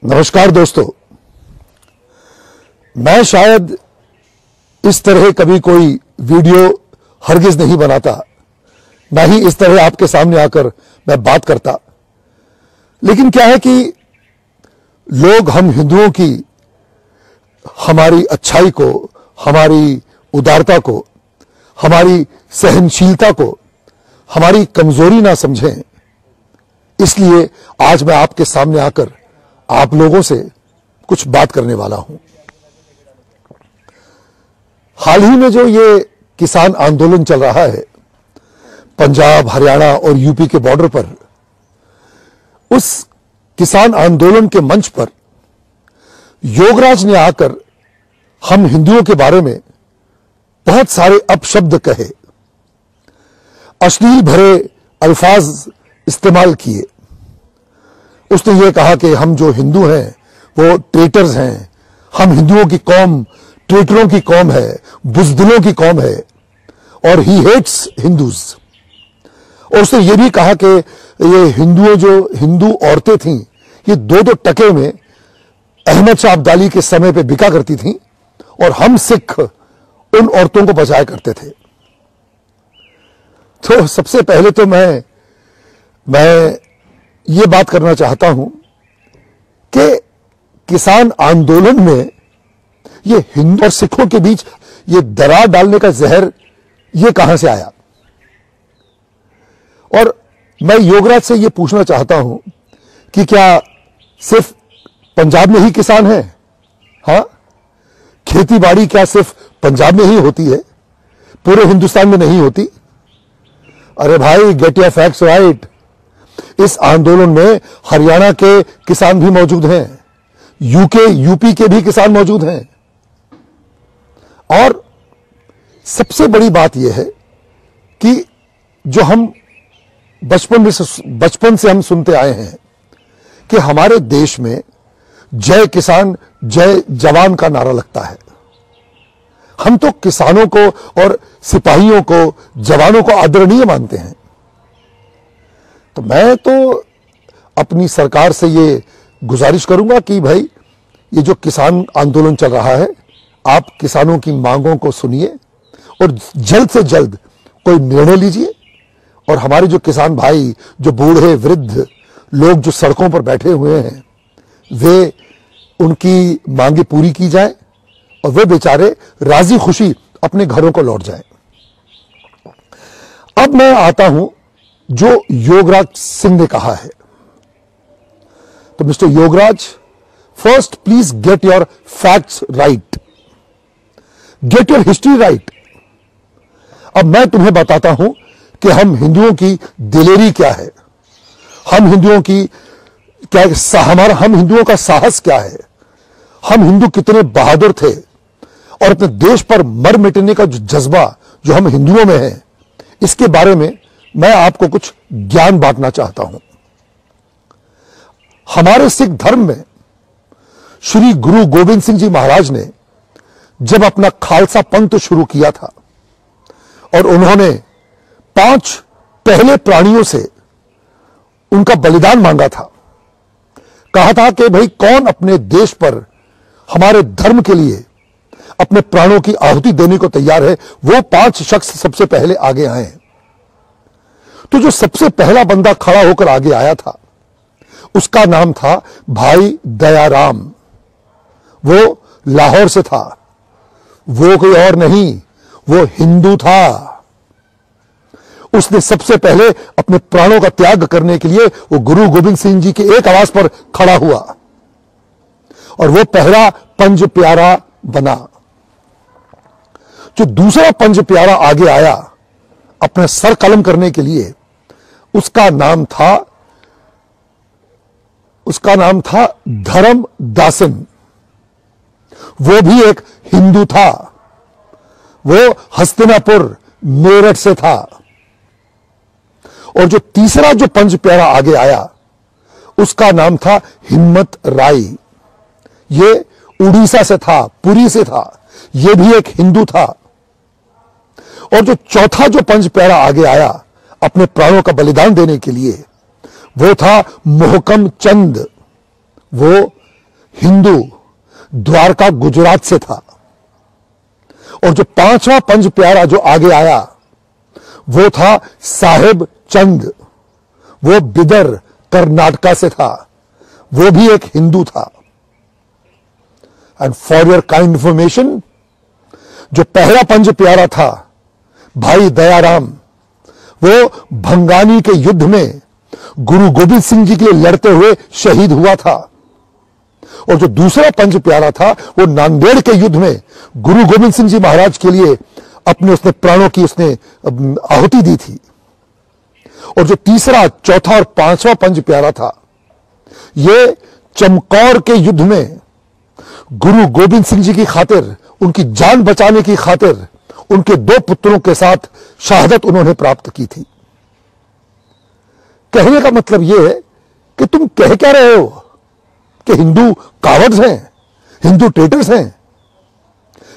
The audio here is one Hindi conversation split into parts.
नमस्कार दोस्तों, मैं शायद इस तरह कभी कोई वीडियो हरगिज नहीं बनाता, ना ही इस तरह आपके सामने आकर मैं बात करता। लेकिन क्या है कि लोग हम हिंदुओं की हमारी अच्छाई को, हमारी उदारता को, हमारी सहनशीलता को हमारी कमजोरी ना समझें। इसलिए आज मैं आपके सामने आकर आप लोगों से कुछ बात करने वाला हूं। हाल ही में जो ये किसान आंदोलन चल रहा है पंजाब, हरियाणा और यूपी के बॉर्डर पर, उस किसान आंदोलन के मंच पर योगराज ने आकर हम हिंदुओं के बारे में बहुत सारे अपशब्द कहे, अश्लील भरे अल्फाज इस्तेमाल किए। उसने ये कहा कि हम जो हिंदू हैं वो ट्रेटर्स हैं, हम हिंदुओं की कौम ट्रेटरों की कौम है, बुजदिलों की कौम है, और ही हेट्स हिंदूज। और उसने ये भी कहा कि ये हिंदू औरतें थीं, ये दो टके में अहमद शाह अब्दाली के समय पे बिका करती थीं, और हम सिख उन औरतों को बचाया करते थे। तो सबसे पहले तो मैं ये बात करना चाहता हूं कि किसान आंदोलन में ये हिंदू और सिखों के बीच ये दरार डालने का जहर ये कहां से आया। और मैं योगराज से ये पूछना चाहता हूं कि क्या सिर्फ पंजाब में ही किसान हैं? हां, खेती बाड़ी क्या सिर्फ पंजाब में ही होती है, पूरे हिंदुस्तान में नहीं होती? अरे भाई, गेट योर फैक्ट्स राइट। इस आंदोलन में हरियाणा के किसान भी मौजूद हैं, यूपी के भी किसान मौजूद हैं। और सबसे बड़ी बात यह है कि जो हम बचपन से हम सुनते आए हैं कि हमारे देश में जय किसान जय जवान का नारा लगता है। हम तो किसानों को और सिपाहियों को, जवानों को आदरणीय मानते हैं। तो मैं तो अपनी सरकार से ये गुजारिश करूंगा कि भाई, ये जो किसान आंदोलन चल रहा है, आप किसानों की मांगों को सुनिए और जल्द से जल्द कोई निर्णय लीजिए। और हमारे जो किसान भाई, जो बूढ़े वृद्ध लोग जो सड़कों पर बैठे हुए हैं, वे उनकी मांगे पूरी की जाए और वे बेचारे राजी खुशी अपने घरों को लौट जाएं। अब मैं आता हूं जो योगराज सिंह ने कहा है। तो mister Yograj, first please get your facts right, get your history right. अब मैं तुम्हें बताता हूं कि हम हिंदुओं की दिलेरी क्या है, हम हिंदुओं का साहस क्या है, हम हिंदू कितने बहादुर थे, और अपने देश पर मर मिटने का जो जज्बा जो हम हिंदुओं में है, इसके बारे में मैं आपको कुछ ज्ञान बांटना चाहता हूं। हमारे सिख धर्म में श्री गुरु गोविंद सिंह जी महाराज ने जब अपना खालसा पंथ शुरू किया था और उन्होंने 5 पहले प्राणियों से उनका बलिदान मांगा था, कहा था कि भाई, कौन अपने देश पर हमारे धर्म के लिए अपने प्राणों की आहुति देने को तैयार है, वो 5 शख्स सबसे पहले आगे आए। तो जो सबसे पहला बंदा खड़ा होकर आगे आया था, उसका नाम था भाई दयाराम। वो लाहौर से था, वो कोई और नहीं, वो हिंदू था। उसने सबसे पहले अपने प्राणों का त्याग करने के लिए वो गुरु गोविंद सिंह जी की एक आवाज पर खड़ा हुआ, और वो पहला पंज प्यारा बना। जो दूसरा पंज प्यारा आगे आया अपना सर कलम करने के लिए, उसका नाम था धर्म दासन। वो भी एक हिंदू था, वो हस्तिनापुर मेरठ से था। और जो तीसरा जो पंज प्यारा आगे आया, उसका नाम था हिम्मत राय। ये उड़ीसा से था, पुरी से था, ये भी एक हिंदू था। और जो चौथा जो पंज प्यारा आगे आया अपने प्राणों का बलिदान देने के लिए, वो था मोहकम चंद। वो हिंदू द्वारका गुजरात से था, और जो पांचवा पंज प्यारा जो आगे आया वो था साहेब चंद, वो बिदर कर्नाटका से था, वो भी एक हिंदू था। And for your kind information, जो पहला पंज प्यारा था भाई दयाराम, वो भंगानी के युद्ध में गुरु गोविंद सिंह जी के लिए लड़ते हुए शहीद हुआ था, और जो दूसरा पंज प्यारा था वो नांदेड़ के युद्ध में गुरु गोविंद सिंह जी महाराज के लिए उसने प्राणों की उसने आहुति दी थी। और जो तीसरा, चौथा और पांचवा पंज प्यारा था, ये चमकौर के युद्ध में गुरु गोविंद सिंह जी की खातिर, उनकी जान बचाने की खातिर उनके दो पुत्रों के साथ शहादत उन्होंने प्राप्त की थी। कहने का मतलब यह है कि तुम कह क्या रहे हो कि हिंदू कावर्ड्स हैं, हिंदू ट्रेटर्स हैं।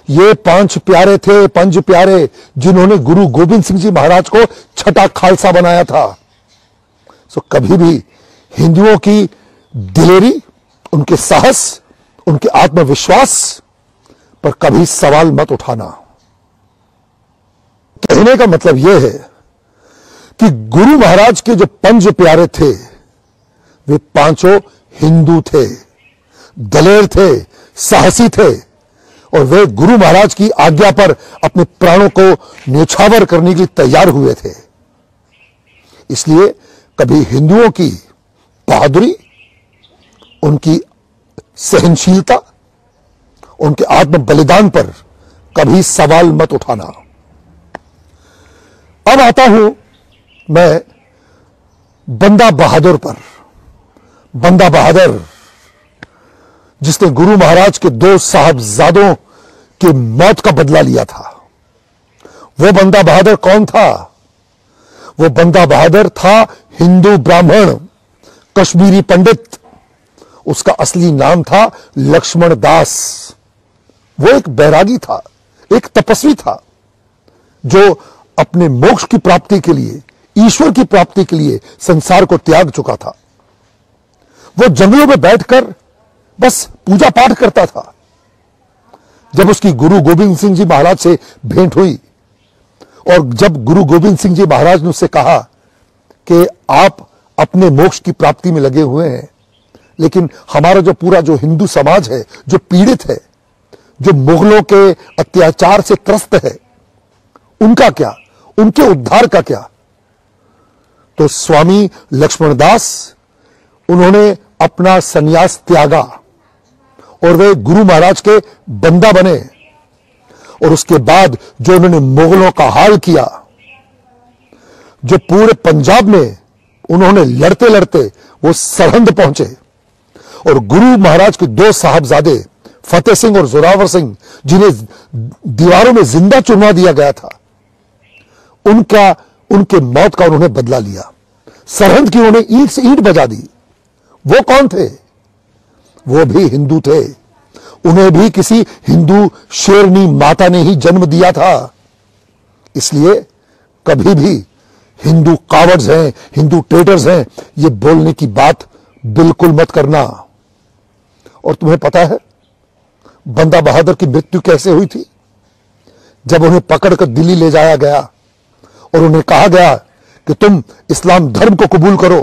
ये पांच प्यारे थे, पंज प्यारे, जिन्होंने गुरु गोविंद सिंह जी महाराज को छठा खालसा बनाया था। सो कभी भी हिंदुओं की दिलेरी, उनके साहस, उनके आत्मविश्वास पर कभी सवाल मत उठाना। कहने का मतलब यह है कि गुरु महाराज के जो पंज प्यारे थे वे पांचों हिंदू थे, दलेर थे, साहसी थे, और वे गुरु महाराज की आज्ञा पर अपने प्राणों को न्यौछावर करने के लिए तैयार हुए थे। इसलिए कभी हिंदुओं की बहादुरी, उनकी सहनशीलता, उनके आत्म बलिदान पर कभी सवाल मत उठाना। अब आता हूं मैं बंदा बहादुर पर। बंदा बहादुर, जिसने गुरु महाराज के दो साहबजादों की मौत का बदला लिया था। वो बंदा बहादुर कौन था? वो बंदा बहादुर था हिंदू ब्राह्मण, कश्मीरी पंडित। उसका असली नाम था लक्ष्मण दास। वो एक बैरागी था, एक तपस्वी था, जो अपने मोक्ष की प्राप्ति के लिए, ईश्वर की प्राप्ति के लिए संसार को त्याग चुका था। वो जंगलों में बैठकर बस पूजा पाठ करता था। जब उसकी गुरु गोविंद सिंह जी महाराज से भेंट हुई, और जब गुरु गोविंद सिंह जी महाराज ने उससे कहा कि आप अपने मोक्ष की प्राप्ति में लगे हुए हैं, लेकिन हमारा जो पूरा जो हिंदू समाज है, जो पीड़ित है, जो मुगलों के अत्याचार से त्रस्त है, उनका क्या, उनके उद्धार का क्या? तो स्वामी लक्ष्मणदास, उन्होंने अपना संन्यास त्यागा और वे गुरु महाराज के बंदा बने। और उसके बाद जो उन्होंने मुगलों का हाल किया, जो पूरे पंजाब में उन्होंने लड़ते लड़ते वो सरहंद पहुंचे, और गुरु महाराज के दो साहबजादे फतेह सिंह और जोरावर सिंह, जिन्हें दीवारों में जिंदा चुनवा दिया गया था, उनके मौत का उन्होंने बदला लिया। सरहंद की उन्होंने ईंट से ईंट बजा दी। वो कौन थे? वो भी हिंदू थे। उन्हें भी किसी हिंदू शेरनी माता ने ही जन्म दिया था। इसलिए कभी भी हिंदू कावर्ड्स हैं, हिंदू ट्रेटर्स हैं, ये बोलने की बात बिल्कुल मत करना। और तुम्हें पता है बंदा बहादुर की मृत्यु कैसे हुई थी? जब उन्हें पकड़कर दिल्ली ले जाया गया और उन्हें कहा गया कि तुम इस्लाम धर्म को कबूल करो,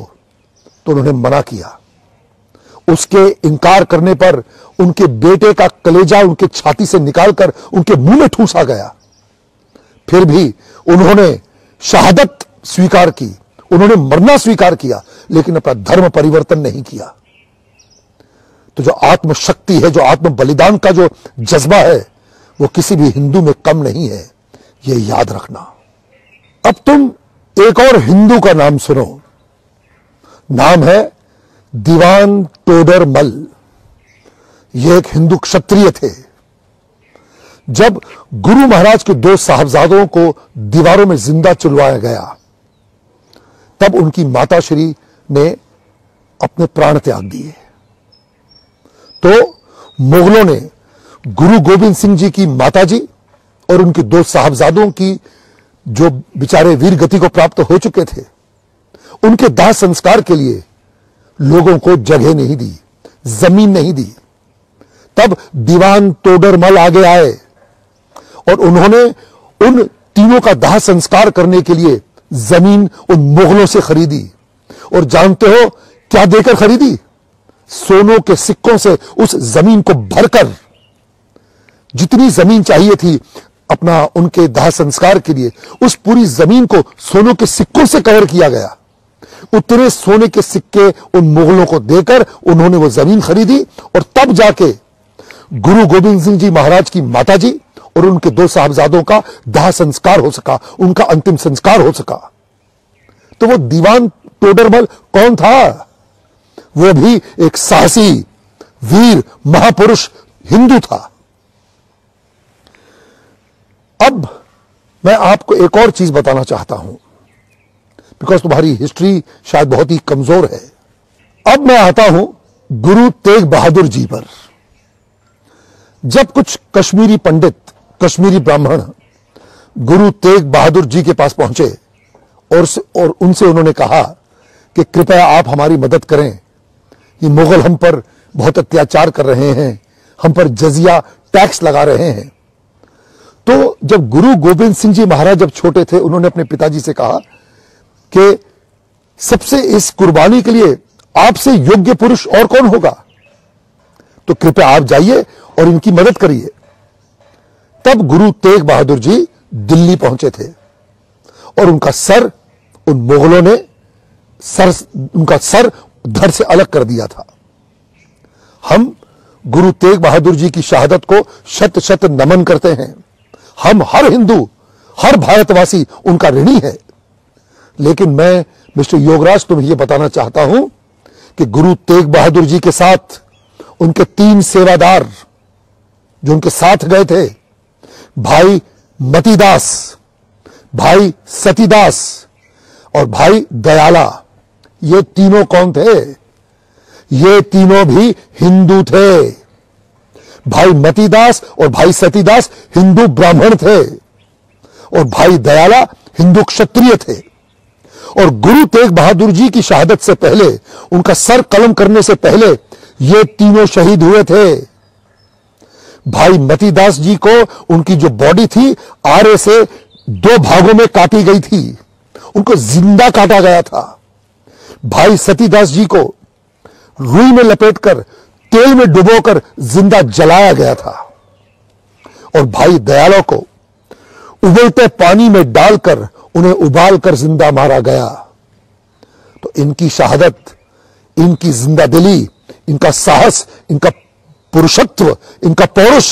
तो उन्होंने मना किया। उसके इनकार करने पर उनके बेटे का कलेजा उनके छाती से निकालकर उनके मुंह में ठूंसा गया। फिर भी उन्होंने शहादत स्वीकार की, उन्होंने मरना स्वीकार किया, लेकिन अपना धर्म परिवर्तन नहीं किया। तो जो आत्मशक्ति है, जो आत्म बलिदान का जो जज्बा है, वो किसी भी हिंदू में कम नहीं है, ये याद रखना। अब तुम एक और हिंदू का नाम सुनो। नाम है दीवान टोडर मल। ये एक हिंदू क्षत्रिय थे। जब गुरु महाराज के दो साहबजादों को दीवारों में जिंदा चुलवाया गया, तब उनकी माताश्री ने अपने प्राण त्याग दिए। तो मुगलों ने गुरु गोविंद सिंह जी की माताजी और उनके दो साहबजादों की, जो बेचारे वीर गति को प्राप्त हो चुके थे, उनके दाह संस्कार के लिए लोगों को जगह नहीं दी, जमीन नहीं दी। तब दीवान तोडरमल आगे आए और उन्होंने उन तीनों का दाह संस्कार करने के लिए जमीन उन मुगलों से खरीदी। और जानते हो क्या देकर खरीदी? सोनों के सिक्कों से उस जमीन को भरकर, जितनी जमीन चाहिए थी अपना उनके दाह संस्कार के लिए, उस पूरी जमीन को सोनों के सिक्कों से कवर किया गया। उतने सोने के सिक्के उन मुगलों को देकर उन्होंने वो जमीन खरीदी और तब जाके गुरु गोविंद सिंह जी महाराज की माता जी और उनके 2 साहबजादों का दाह संस्कार हो सका, उनका अंतिम संस्कार हो सका। तो वो दीवान तोडरमल कौन था? वो भी एक साहसी वीर महापुरुष हिंदू था। अब मैं आपको एक और चीज बताना चाहता हूं, बिकॉज तुम्हारी हिस्ट्री शायद बहुत ही कमजोर है। अब मैं आता हूं गुरु तेग बहादुर जी पर। जब कुछ कश्मीरी पंडित, कश्मीरी ब्राह्मण गुरु तेग बहादुर जी के पास पहुंचे और उनसे उन्होंने कहा कि कृपया आप हमारी मदद करें, ये मुगल हम पर बहुत अत्याचार कर रहे हैं, हम पर जजिया टैक्स लगा रहे हैं। तो जब गुरु गोविंद सिंह जी महाराज जब छोटे थे, उन्होंने अपने पिताजी से कहा कि सबसे इस कुर्बानी के लिए आपसे योग्य पुरुष और कौन होगा, तो कृपया आप जाइए और इनकी मदद करिए। तब गुरु तेग बहादुर जी दिल्ली पहुंचे थे और उनका सर उन मुगलों ने उनका सर धड़ से अलग कर दिया था। हम गुरु तेग बहादुर जी की शहादत को शत शत नमन करते हैं। हम हर हिंदू, हर भारतवासी उनका ऋणी है। लेकिन मैं मिस्टर योगराज तुम्हें यह बताना चाहता हूं कि गुरु तेग बहादुर जी के साथ उनके 3 सेवादार जो उनके साथ गए थे, भाई मतीदास, भाई सतीदास और भाई दयाला, ये तीनों कौन थे? ये तीनों भी हिंदू थे। भाई मतीदास और भाई सतीदास हिंदू ब्राह्मण थे और भाई दयाला हिंदू क्षत्रिय थे। और गुरु तेग बहादुर जी की शहादत से पहले, उनका सर कलम करने से पहले, ये तीनों शहीद हुए थे। भाई मतीदास जी को उनकी जो बॉडी थी आरे से 2 भागों में काटी गई थी, उनको जिंदा काटा गया था। भाई सतीदास जी को रुई में लपेटकर तेल में डुबोकर जिंदा जलाया गया था और भाई दयाला को उबलते पानी में डालकर उन्हें उबालकर जिंदा मारा गया। तो इनकी शहादत, इनकी जिंदा दिली, इनका साहस, इनका पुरुषत्व, इनका पौरुष,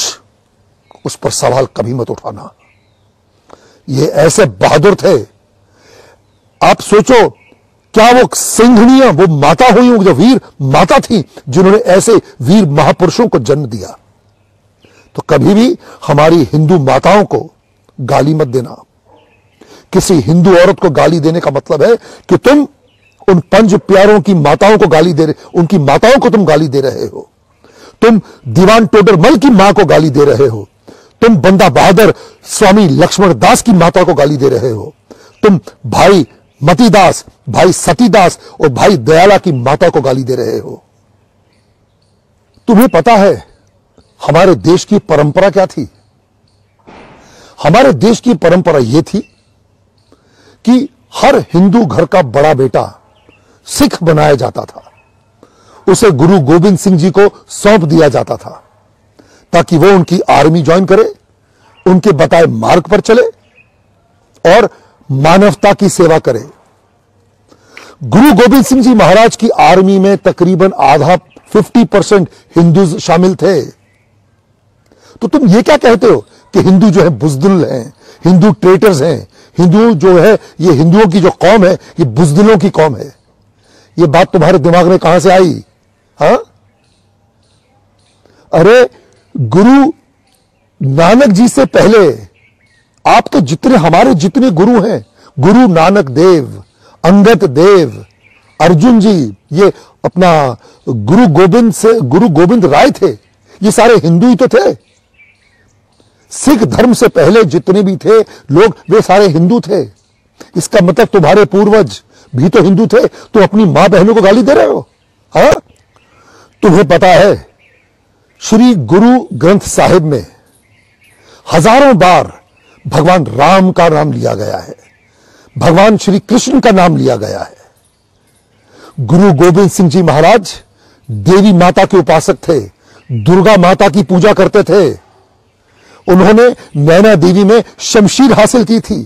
उस पर सवाल कभी मत उठाना। ये ऐसे बहादुर थे। आप सोचो, क्या वो सिंघनिया, वो माता हुई, जो वीर माता थी, जिन्होंने ऐसे वीर महापुरुषों को जन्म दिया। तो कभी भी हमारी हिंदू माताओं को गाली मत देना। किसी हिंदू औरत को गाली देने का मतलब है कि तुम उन 5 प्यारों की माताओं को गाली दे रहे, उनकी माताओं को तुम गाली दे रहे हो। तुम दीवान टोडरमल की मां को गाली दे रहे हो। तुम बंदा बहादुर स्वामी लक्ष्मण दास की माता को गाली दे रहे हो। तुम भाई मतीदास, भाई सतीदास और भाई दयाला की माता को गाली दे रहे हो। तुम्हें पता है हमारे देश की परंपरा क्या थी? हमारे देश की परंपरा यह थी कि हर हिंदू घर का बड़ा बेटा सिख बनाया जाता था। उसे गुरु गोविंद सिंह जी को सौंप दिया जाता था ताकि वो उनकी आर्मी ज्वाइन करे, उनके बताए मार्ग पर चले और मानवता की सेवा करे। गुरु गोविंद सिंह जी महाराज की आर्मी में तकरीबन आधा 50% हिंदू शामिल थे। तो तुम ये क्या कहते हो कि हिंदू जो है बुजदिल हैं, हिंदू ट्रेटर्स हैं, हिंदू जो है ये हिंदुओं की जो कौम है ये बुजदिलों की कौम है? ये बात तुम्हारे दिमाग में कहां से आई? हाँ, अरे गुरु नानक जी से पहले आप तो जितने हमारे जितने गुरु हैं, गुरु नानक देव, अंगद देव, अर्जुन जी, ये अपना गुरु गोविंद राय थे, ये सारे हिंदू ही तो थे। सिख धर्म से पहले जितने भी थे लोग वे सारे हिंदू थे। इसका मतलब तुम्हारे पूर्वज भी तो हिंदू थे। तुम अपनी मां बहनों को गाली दे रहे हो? हाँ, तुम्हें पता है श्री गुरु ग्रंथ साहिब में हजारों बार भगवान राम का नाम लिया गया है, भगवान श्री कृष्ण का नाम लिया गया है। गुरु गोविंद सिंह जी महाराज देवी माता के उपासक थे, दुर्गा माता की पूजा करते थे। उन्होंने नैना देवी में शमशीर हासिल की थी।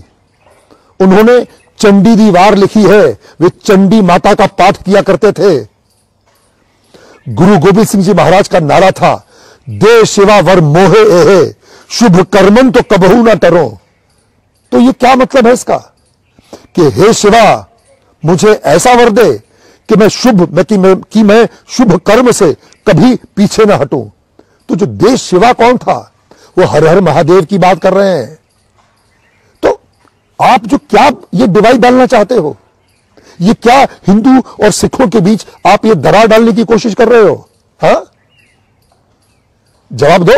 उन्होंने चंडी दी वार लिखी है, वे चंडी माता का पाठ किया करते थे। गुरु गोविंद सिंह जी महाराज का नारा था, दे शिवा वर मोहे एहे, शुभ कर्मन तो कबहू ना टरो। तो ये क्या मतलब है इसका कि हे शिवा मुझे ऐसा वर दे कि मैं शुभ कर्म से कभी पीछे ना हटूं। तो जो देश शिवा कौन था? वो हर हर महादेव की बात कर रहे हैं। तो आप जो क्या ये डिवाइड डालना चाहते हो, ये क्या हिंदू और सिखों के बीच आप ये दरार डालने की कोशिश कर रहे हो? हाँ, जवाब दो।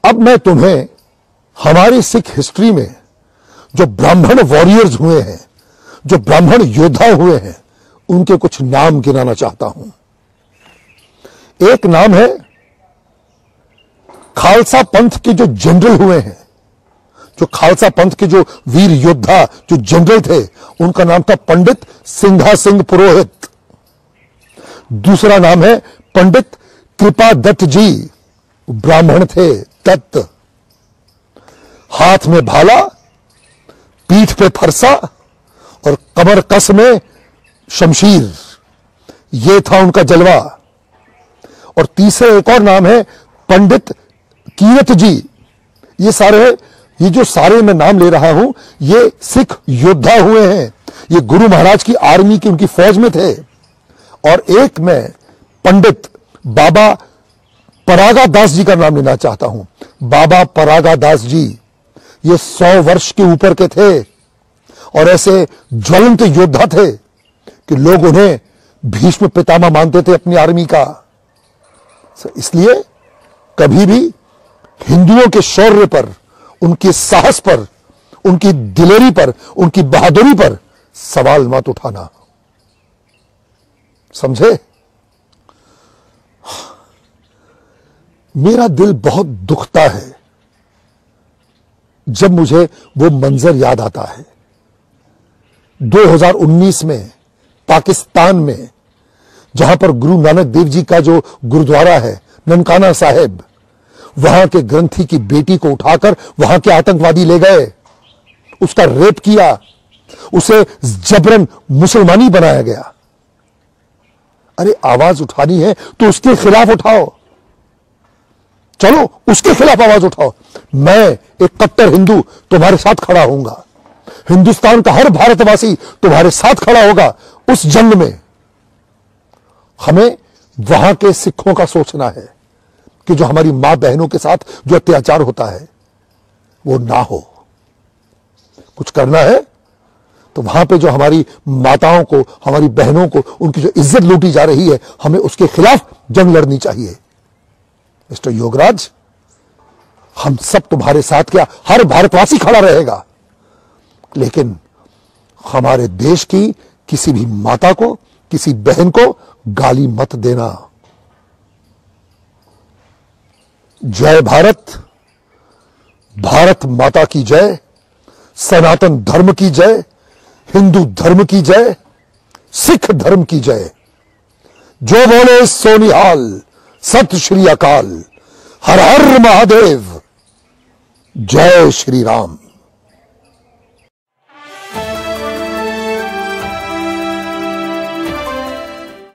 अब मैं तुम्हें हमारी सिख हिस्ट्री में जो ब्राह्मण वॉरियर्स हुए हैं, जो ब्राह्मण योद्धा हुए हैं, उनके कुछ नाम गिनाना चाहता हूं। एक नाम है खालसा पंथ के जो जनरल हुए हैं, जो खालसा पंथ के जो वीर योद्धा जो जनरल थे, उनका नाम था पंडित सिंघा सिंह पुरोहित। दूसरा नाम है पंडित कृपा दत्त जी, ब्राह्मण थे, दत्त। हाथ में भाला, पीठ पे फरसा और कमर कस में शमशीर, यह था उनका जलवा। और तीसरे एक और नाम है पंडित कीरत जी। ये जो सारे मैं नाम ले रहा हूं, ये सिख योद्धा हुए हैं, ये गुरु महाराज की आर्मी की उनकी फौज में थे। और एक मैं पंडित बाबा परागा दास जी का नाम लेना चाहता हूं। बाबा परागा दास जी ये 100 वर्ष के ऊपर के थे और ऐसे ज्वलंत योद्धा थे कि लोग उन्हें भीष्म पितामह मानते थे अपनी आर्मी का। इसलिए कभी भी हिंदुओं के शौर्य पर, उनके साहस पर, उनकी दिलेरी पर, उनकी बहादुरी पर सवाल मत उठाना, समझे? मेरा दिल बहुत दुखता है जब मुझे वो मंजर याद आता है 2019 में पाकिस्तान में, जहां पर गुरु नानक देव जी का जो गुरुद्वारा है ननकाना साहिब, वहां के ग्रंथी की बेटी को उठाकर वहां के आतंकवादी ले गए, उसका रेप किया, उसे जबरन मुसलमानी बनाया गया। अरे आवाज उठानी है तो उसके खिलाफ उठाओ, चलो उसके खिलाफ आवाज उठाओ। मैं एक कट्टर हिंदू तुम्हारे साथ खड़ा होऊंगा, हिंदुस्तान का हर भारतवासी तुम्हारे साथ खड़ा होगा उस जंग में। हमें वहां के सिखों का सोचना है कि जो हमारी मां बहनों के साथ जो अत्याचार होता है वो ना हो। कुछ करना है तो वहां पे जो हमारी माताओं को, हमारी बहनों को, उनकी जो इज्जत लूटी जा रही है, हमें उसके खिलाफ जंग लड़नी चाहिए। मिस्टर योगराज, हम सब तुम्हारे साथ, क्या हर भारतवासी खड़ा रहेगा, लेकिन हमारे देश की किसी भी माता को, किसी बहन को गाली मत देना। जय भारत, भारत माता की जय, सनातन धर्म की जय, हिंदू धर्म की जय, सिख धर्म की जय। जो बोले सो निहाल, सत श्री अकाल, हर हर महादेव, जय श्री राम।